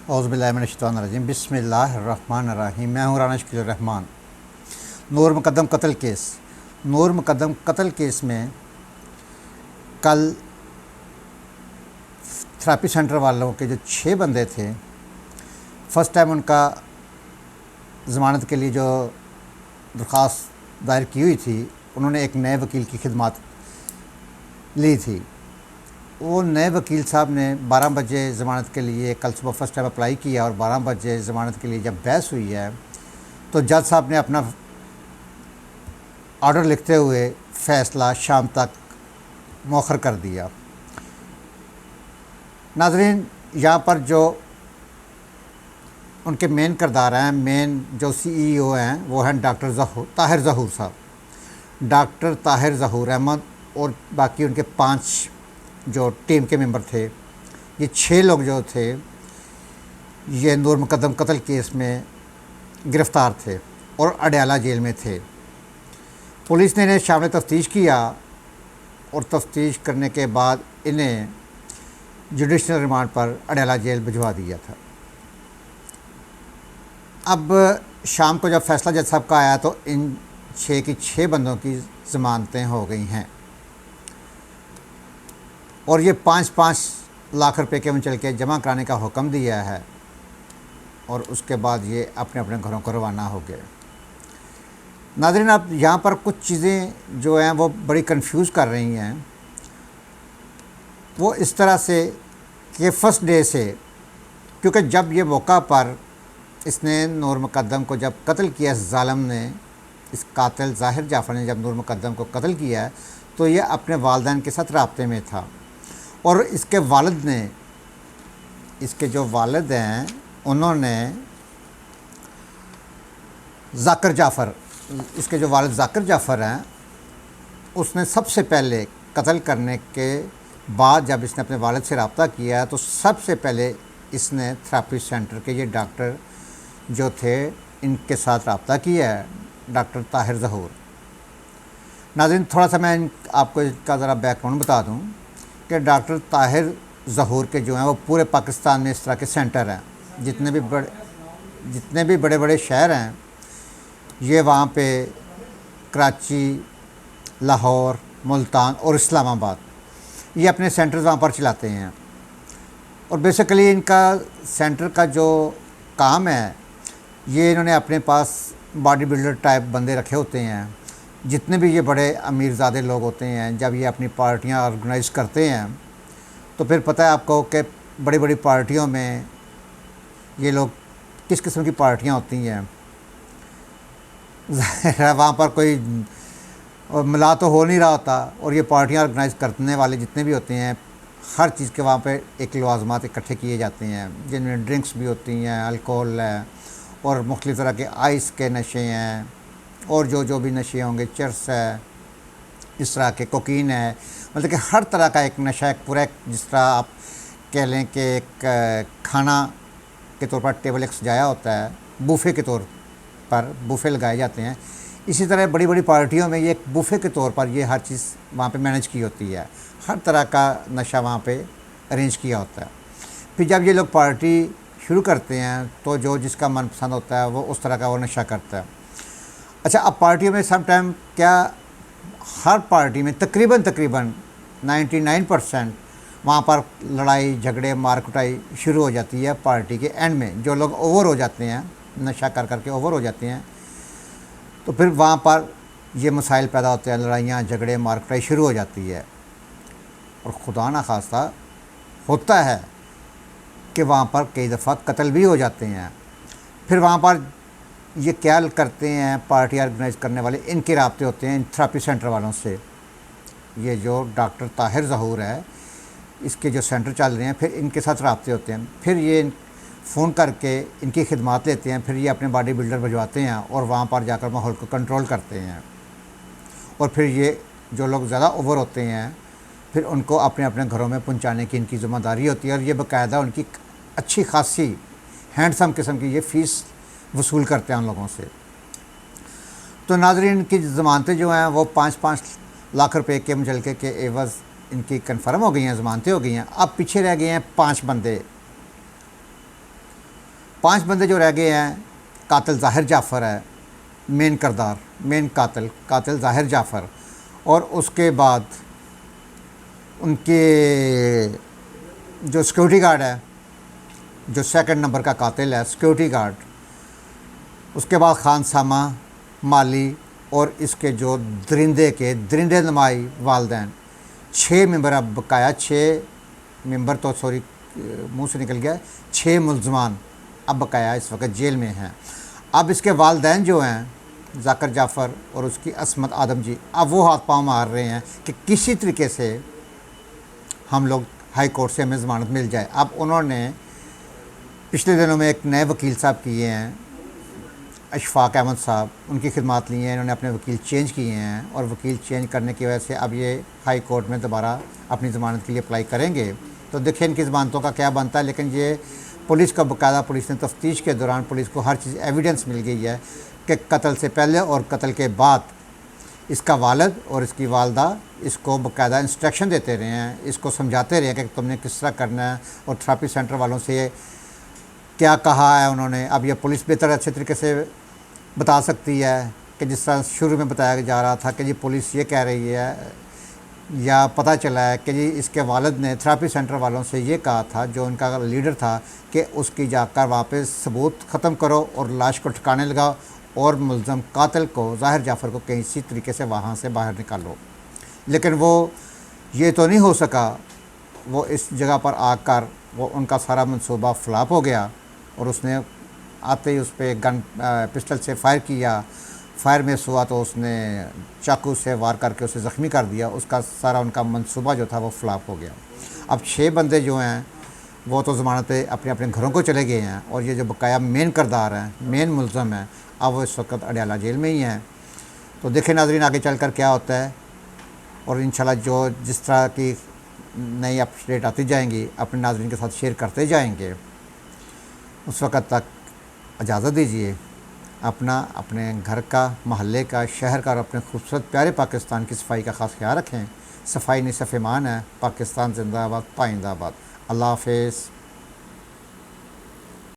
औज़ुबिल्लाहिमिनश्शैतानिर्रजीम बिस्मिल्लाहिर्रहमानिर्रहीम। मैं हूँ राना शकील रहमान। नूर मुक़द्दम कत्ल केस में कल थेरेपी सेंटर वालों के जो 6 बंदे थे, फ़र्स्ट टाइम उनका ज़मानत के लिए जो दरख्वास्त दायर की हुई थी, उन्होंने एक नए वकील की खिदमत ली थी। वो नए वकील साहब ने 12 बजे ज़मानत के लिए कल सुबह फर्स्ट टाइम अप्लाई किया और 12 बजे ज़मानत के लिए जब बहस हुई है तो जज साहब ने अपना ऑर्डर लिखते हुए फ़ैसला शाम तक मौखर कर दिया। नाज़रीन, यहाँ पर जो उनके मेन किरदार हैं, मेन जो CEO हैं, वो हैं डॉक्टर ताहिर ज़हूर साहब। डॉक्टर ताहिर ज़हूर अहमद और बाकी उनके 5 जो टीम के मेंबर थे, ये 6 लोग जो थे, ये नूर मुक़द्दम कत्ल केस में गिरफ़्तार थे और अडयाला जेल में थे। पुलिस ने इन्हें शामिल तफ्तीश किया और तफ्तीश करने के बाद इन्हें जुडिशल रिमांड पर अडयाला जेल भिजवा दिया था। अब शाम को जब फ़ैसला जज साहब का आया तो इन 6 की 6 बंदों की ज़मानतें हो गई हैं और ये 5-5 लाख रुपए के चल के जमा कराने का हुक्म दिया है और उसके बाद ये अपने अपने घरों को रवाना हो गए। नाज़रीन, अब यहाँ पर कुछ चीज़ें जो हैं वो बड़ी कंफ्यूज कर रही हैं। वो इस तरह से कि फ़र्स्ट डे से, क्योंकि जब ये मौका पर इसने नूर मुक़द्दम को जब कत्ल किया, इस ज़ालिम ने, इस कातिल ज़ाहिर जाफ़र ने जब नूर मुक़द्दम को कत्ल किया तो ये अपने वालिदैन के साथ राब्ते में था और इसके वालिद ने, इसके जो वालिद हैं, उन्होंने ज़ाकिर जाफ़र, इसके जो वालिद ज़ाकिर जाफ़र हैं, उसने सबसे पहले कत्ल करने के बाद जब इसने अपने वालिद से रब्ता किया तो सबसे पहले इसने थेरेपी सेंटर के ये डॉक्टर जो थे, इनके साथ रब्ता किया है, डॉक्टर ताहिर ज़हूर। नाज़रीन, थोड़ा सा मैं आपको इसका ज़रा बैकग्राउंड बता दूं कि डॉक्टर ताहिर ज़हूर के जो हैं वो पूरे पाकिस्तान में इस तरह के सेंटर हैं। जितने भी बड़े बड़े शहर हैं, ये वहाँ पे कराची, लाहौर, मुल्तान और इस्लामाबाद, ये अपने सेंटर्स वहाँ पर चलाते हैं। और बेसिकली इनका सेंटर का जो काम है, ये इन्होंने अपने पास बॉडी बिल्डर टाइप बंदे रखे होते हैं। जितने भी ये बड़े अमीरज़ादे लोग होते हैं, जब ये अपनी पार्टियां ऑर्गेनाइज़ करते हैं तो फिर पता है आपको कि बड़ी बड़ी पार्टियों में ये लोग किस किस्म की पार्टियां होती हैं। वहाँ पर कोई मिला तो हो नहीं रहा होता और ये पार्टियां ऑर्गेनाइज़ करने वाले जितने भी होते हैं, हर चीज़ के वहाँ पे एक लवाज़मात इकट्ठे किए जाते हैं, जिनमें ड्रिंक्स भी होती हैं, अल्कोहल है और मुख्तलिफ़ तरह के आइस के नशे हैं और जो भी नशे होंगे, चरस है, इस तरह के कोकीन है, मतलब कि हर तरह का एक नशा, एक पूरा, जिस तरह आप कह लें कि एक खाना के तौर पर टेबल एक सजाया होता है, बूफ़े के तौर पर बूफ़े लगाए जाते हैं, इसी तरह बड़ी बड़ी पार्टियों में ये एक बूफ़े के तौर पर ये हर चीज़ वहाँ पे मैनेज की होती है। हर तरह का नशा वहाँ पे अरेंज किया होता है। फिर जब ये लोग पार्टी शुरू करते हैं तो जो जिसका मनपसंद होता है वो उस तरह का वो नशा करता है। अच्छा, अब पार्टियों में सम टाइम क्या, हर पार्टी में तकरीबन 99% वहाँ पर लड़ाई झगड़े मार कुटाई शुरू हो जाती है पार्टी के एंड में। जो लोग ओवर हो जाते हैं, नशा कर करके ओवर हो जाते हैं, तो फिर वहाँ पर ये मसाइल पैदा होते हैं, लड़ाइयाँ झगड़े मार कुटाई शुरू हो जाती है और खुदा ना खास्ता होता है कि वहाँ पर कई दफ़ा कत्ल भी हो जाते हैं। फिर वहाँ पर ये क्या करते हैं पार्टी ऑर्गेनाइज़ करने वाले, इनके राब्ते होते हैं इन थेरेपी सेंटर वालों से। ये जो डॉक्टर ताहिर ज़हूर है, इसके जो सेंटर चल रहे हैं, फिर इनके साथ राब्ते होते हैं। फिर ये फ़ोन करके इनकी खिदमत लेते हैं, फिर ये अपने बॉडी बिल्डर भिजवाते हैं और वहाँ पर जाकर माहौल को कंट्रोल करते हैं। और फिर ये जो लोग ज़्यादा ओवर होते हैं, फिर उनको अपने अपने घरों में पहुँचाने की इनकी ज़िम्मेदारी होती है और ये बाकायदा उनकी अच्छी खासी हैंडसम किस्म की ये फ़ीस वसूल करते हैं उन लोगों से। तो नाज़रीन, इनकी ज़मानतें जो हैं वो 5-5 लाख रुपए के मुचलके के एवज़ इनकी कन्फर्म हो गई हैं, ज़मानतें हो गई हैं। अब पीछे रह गए हैं 5 बंदे। 5 बंदे जो रह गए हैं, कातिल ज़ाहिर जाफ़र है, मेन करदार, मेन कातिल ज़ाहिर जाफ़र, और उसके बाद उनके जो सिक्योरिटी गार्ड है, जो सेकंड नंबर का कातिल है सिक्योरिटी गार्ड, उसके बाद खान सामा, माली और इसके जो दरिंदे नुमाई वालदैन, 6 मेंबर अब बकाया, 6 मेंबर तो सॉरी मुंह से निकल गया, 6 मुलजमान अब बकाया इस वक्त जेल में हैं। अब इसके वालदैन जो हैं ज़ाकिर जाफ़र और उसकी असमत आदम जी, अब वो हाथ पाँव मार रहे हैं कि किसी तरीके से हम लोग हाई कोर्ट से हमें ज़मानत मिल जाए। अब उन्होंने पिछले दिनों में एक नए वकील साहब किए हैं, अशफाक अहमद साहब, उनकी खिदमात ली हैं, इन्होंने अपने वकील चेंज किए हैं और वकील चेंज करने की वजह से अब ये हाई कोर्ट में दोबारा अपनी ज़मानत के लिए अप्लाई करेंगे। तो देखिए इनकी ज़मानतों का क्या बनता है। लेकिन ये पुलिस का बाकायदा, पुलिस ने तफ्तीश के दौरान पुलिस को हर चीज़ एविडेंस मिल गई है कि कत्ल से पहले और कत्ल के बाद इसका वालिद और इसकी वालदा इसको बाकायदा इंस्ट्रक्शन देते रहे हैं, इसको समझाते रहे हैं कि तुमने किस तरह करना है, और थेरेपी सेंटर वालों से क्या कहा है उन्होंने। अब यह पुलिस बेहतर अच्छे तरीके से बता सकती है कि जिस तरह शुरू में बताया जा रहा था कि जी पुलिस ये कह रही है, या पता चला है कि जी इसके वालिद ने थेरेपी सेंटर वालों से ये कहा था, जो उनका लीडर था, कि उसकी जाकर वापस सबूत ख़त्म करो और लाश को ठिकाने लगाओ और मुलज़म कातिल को ज़ाहिर जाफ़र को किसी तरीके से वहाँ से बाहर निकालो। लेकिन वो ये तो नहीं हो सका, वो इस जगह पर आकर वो उनका सारा मंसूबा फ्लॉप हो गया और उसने आते ही उस पर गन पिस्टल से फायर किया। फायर मिस हुआ तो उसने चाकू से वार करके उसे ज़ख्मी कर दिया। उसका सारा उनका मंसूबा जो था वो फ्लॉप हो गया। अब 6 बंदे जो हैं वो तो ज़मानत पे अपने अपने घरों को चले गए हैं, और ये जो बकाया मेन करदार हैं, मेन मुलज़म हैं, अब वो इस वक्त अडयाला जेल में ही हैं। तो देखें नाज़रीन आगे चल कर क्या होता है, और इंशाल्लाह जो जिस तरह की नई अपडेट आती जाएंगी अपने नाज़रीन के साथ शेयर करते जाएंगे। उस वक़्त तक इजाज़त दीजिए। अपना, अपने घर का, महल्ले का, शहर का और अपने खूबसूरत प्यारे पाकिस्तान की सफाई का ख़ास ख्याल रखें। सफाई निसफ़ ईमान है। पाकिस्तान ज़िंदाबाद, पाइंदाबाद। अल्लाह हाफ़िज़।